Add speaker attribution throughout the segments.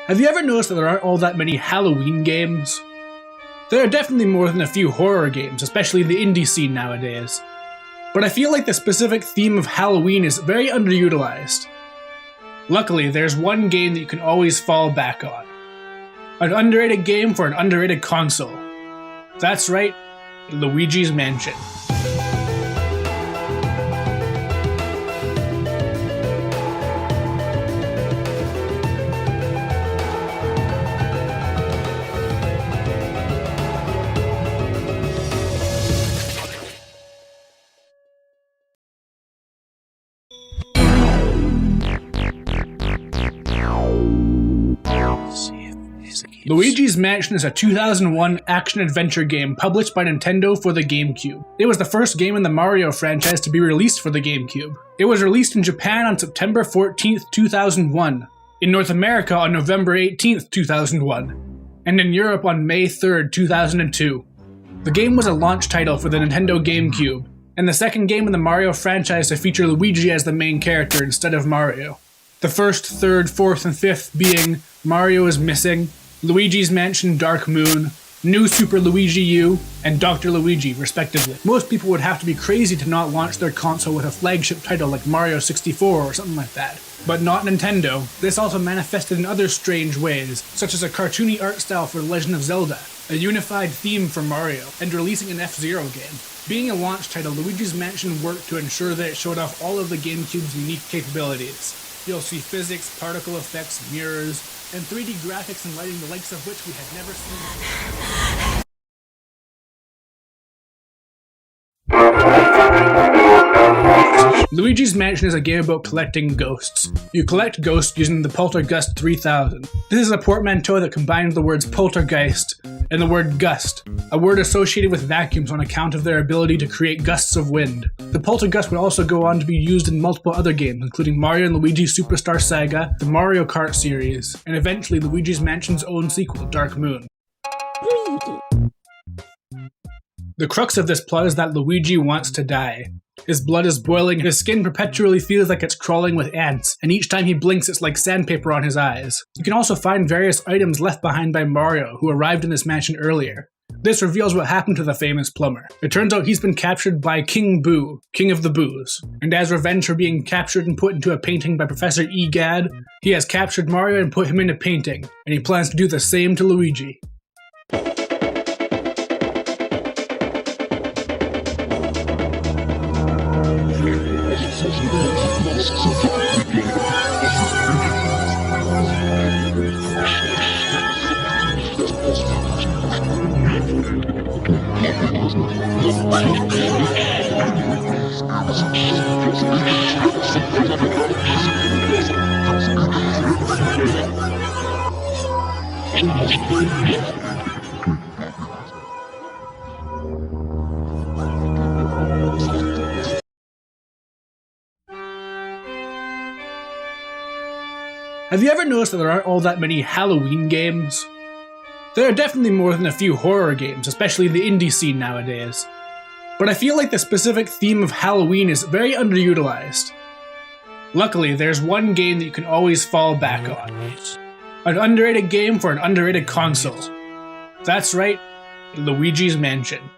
Speaker 1: Have you ever noticed that there aren't all that many Halloween games? There are definitely more than a few horror games, especially in the indie scene nowadays. But I feel like the specific theme of Halloween is very underutilized. Luckily, there's one game that you can always fall back on. An underrated game for an underrated console. That's right, Luigi's Mansion. Luigi's Mansion is a 2001 action-adventure game published by Nintendo for the GameCube. It was the first game in the Mario franchise to be released for the GameCube. It was released in Japan on September 14th, 2001, in North America on November 18th, 2001, and in Europe on May 3rd, 2002. The game was a launch title for the Nintendo GameCube, and the second game in the Mario franchise to feature Luigi as the main character instead of Mario. The first, third, fourth, and fifth being Mario is Missing, Luigi's Mansion Dark Moon, New Super Luigi U, and Dr. Luigi, respectively. Most people would have to be crazy to not launch their console with a flagship title like Mario 64 or something like that. But not Nintendo. This also manifested in other strange ways, such as a cartoony art style for The Legend of Zelda, a unified theme for Mario, and releasing an F-Zero game. Being a launch title, Luigi's Mansion worked to ensure that it showed off all of the GameCube's unique capabilities. You'll see physics, particle effects, mirrors, and 3D graphics and lighting the likes of which we had never seen before. Luigi's Mansion is a game about collecting ghosts. You collect ghosts using the Poltergust 3000. This is a portmanteau that combines the words poltergeist and the word gust, a word associated with vacuums on account of their ability to create gusts of wind. The Poltergust would also go on to be used in multiple other games, including Mario and Luigi Superstar Saga, the Mario Kart series, and eventually Luigi's Mansion's own sequel, Dark Moon. The crux of this plot is that Luigi wants to die. His blood is boiling, his skin perpetually feels like it's crawling with ants, and each time he blinks it's like sandpaper on his eyes. You can also find various items left behind by Mario, who arrived in this mansion earlier. This reveals what happened to the famous plumber. It turns out he's been captured by King Boo, King of the Boos, and as revenge for being captured and put into a painting by Professor Egad, he has captured Mario and put him in a painting, and he plans to do the same to Luigi. Have you ever noticed that there aren't all that many Halloween games? There are definitely more than a few horror games, especially in the indie scene nowadays. But I feel like the specific theme of Halloween is very underutilized. Luckily, there's one game that you can always fall back on. An underrated game for an underrated console. That's right, Luigi's Mansion.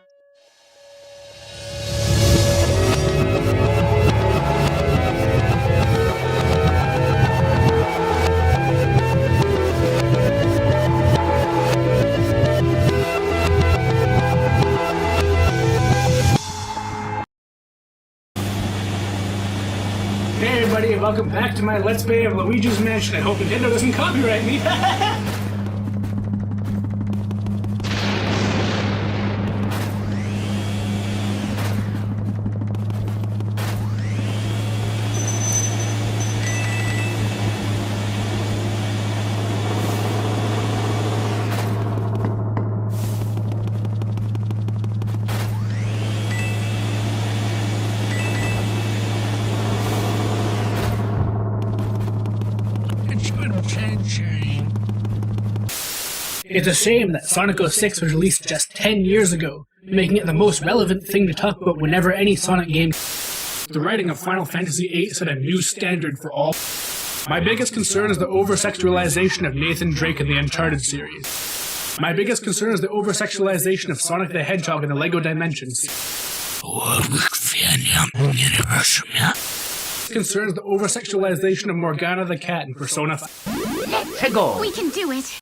Speaker 1: Hey everybody, and welcome back to my Let's Play of Luigi's Mansion. I hope Nintendo doesn't copyright me. It's a shame that Sonic 06 was released just 10 years ago, making it the most relevant thing to talk about whenever any Sonic game. The writing of Final Fantasy VIII set a new standard for all. My biggest concern is the over-sexualization of Nathan Drake in the Uncharted series. My biggest concern is the over-sexualization of Sonic the Hedgehog in the LEGO Dimensions. Concerns the over-sexualization of Morgana the Cat in Persona 5.
Speaker 2: Let's go! We can do it!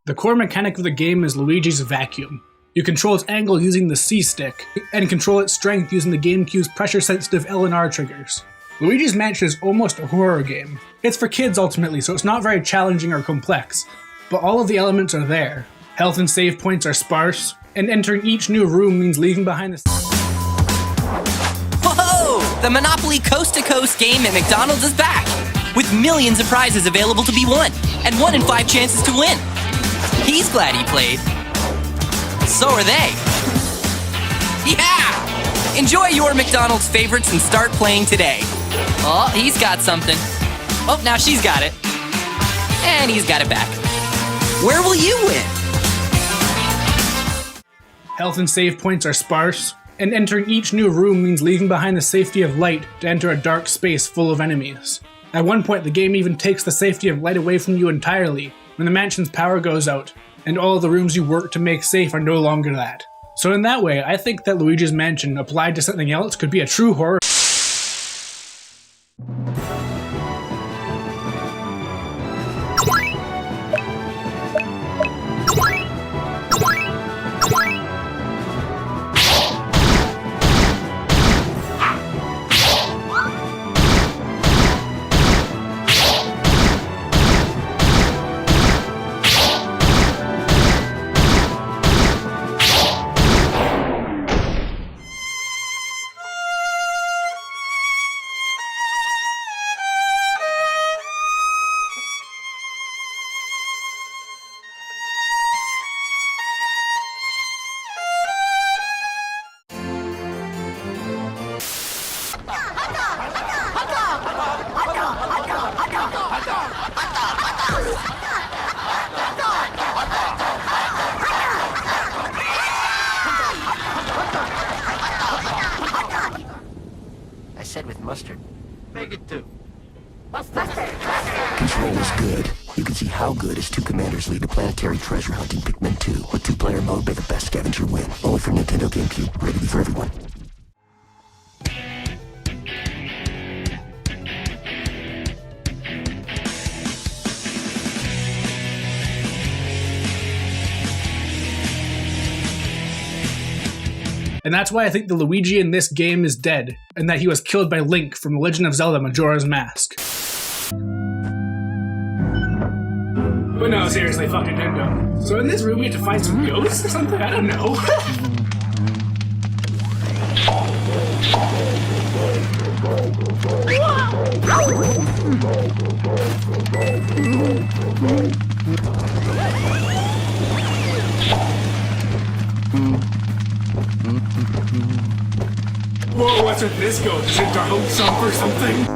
Speaker 1: The core mechanic of the game is Luigi's vacuum. You control its angle using the C-stick, and control its strength using the GameCube's pressure-sensitive L and R triggers. Luigi's Mansion is almost a horror game. It's for kids ultimately, so it's not very challenging or complex, but all of the elements are there. Health and save points are sparse, and entering each new room means leaving behind the...
Speaker 3: Whoa! The Monopoly Coast to Coast game at McDonald's is back! With millions of prizes available to be won, and 1 in 5 chances to win. He's glad he played. So are they. Yeah! Enjoy your McDonald's favorites and start playing today. Oh, he's got something. Oh, now she's got it. And he's got it back. Where will you win?
Speaker 1: Health and save points are sparse, and entering each new room means leaving behind the safety of light to enter a dark space full of enemies. At one point, the game even takes the safety of light away from you entirely when the mansion's power goes out, and all of the rooms you work to make safe are no longer that. So in that way, I think that Luigi's Mansion applied to something else could be a true horror.
Speaker 4: I said with mustard.
Speaker 2: Make it 2.
Speaker 4: Control is good. You can see how good as 2 commanders lead the planetary treasure hunting Pikmin 2. With 2-player mode, may the best scavenger win. Only for Nintendo GameCube. Rated for everyone.
Speaker 1: And that's why I think the Luigi in this game is dead, and that he was killed by Link from The Legend of Zelda Majora's Mask. But no, seriously, fuck Nintendo. So in this room we have to find some ghosts or something? I don't know. Whoa, what's with this ghost? Is it Dark Sump or something?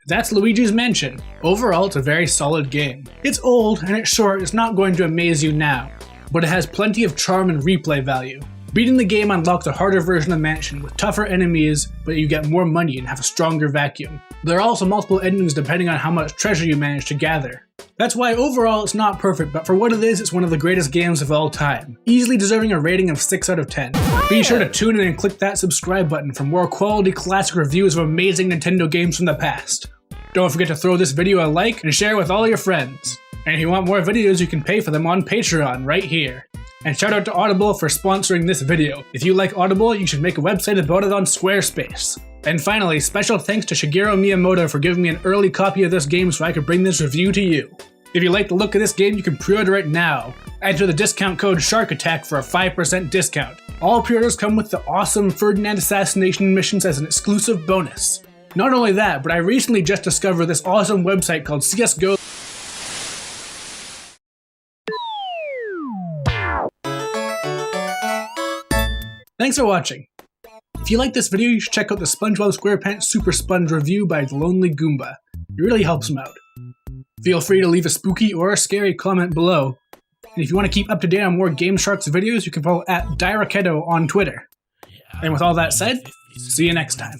Speaker 1: That's Luigi's Mansion. Overall, it's a very solid game. It's old and it's short, it's not going to amaze you now, but it has plenty of charm and replay value. Beating the game unlocks a harder version of Mansion with tougher enemies, but you get more money and have a stronger vacuum. There are also multiple endings depending on how much treasure you manage to gather. That's why overall it's not perfect, but for what it is, it's one of the greatest games of all time. Easily deserving a rating of 6 out of 10. Be sure to tune in and click that subscribe button for more quality classic reviews of amazing Nintendo games from the past. Don't forget to throw this video a like and share with all your friends. And if you want more videos, you can pay for them on Patreon right here. And shout out to Audible for sponsoring this video. If you like Audible, you should make a website about it on Squarespace. And finally, special thanks to Shigeru Miyamoto for giving me an early copy of this game so I could bring this review to you. If you like the look of this game, you can pre-order it now. Enter the discount code Shark Attack for a 5% discount. All pre-orders come with the awesome Ferdinand assassination missions as an exclusive bonus. Not only that, but I recently just discovered this awesome website called CSGO. Thanks for watching. If you like this video, you should check out the SpongeBob SquarePants Super Sponge review by The Lonely Goomba. It really helps him out. Feel free to leave a spooky or a scary comment below. And if you want to keep up to date on more Game Sharks videos, you can follow at Diraketo on Twitter. And with all that said, see you next time.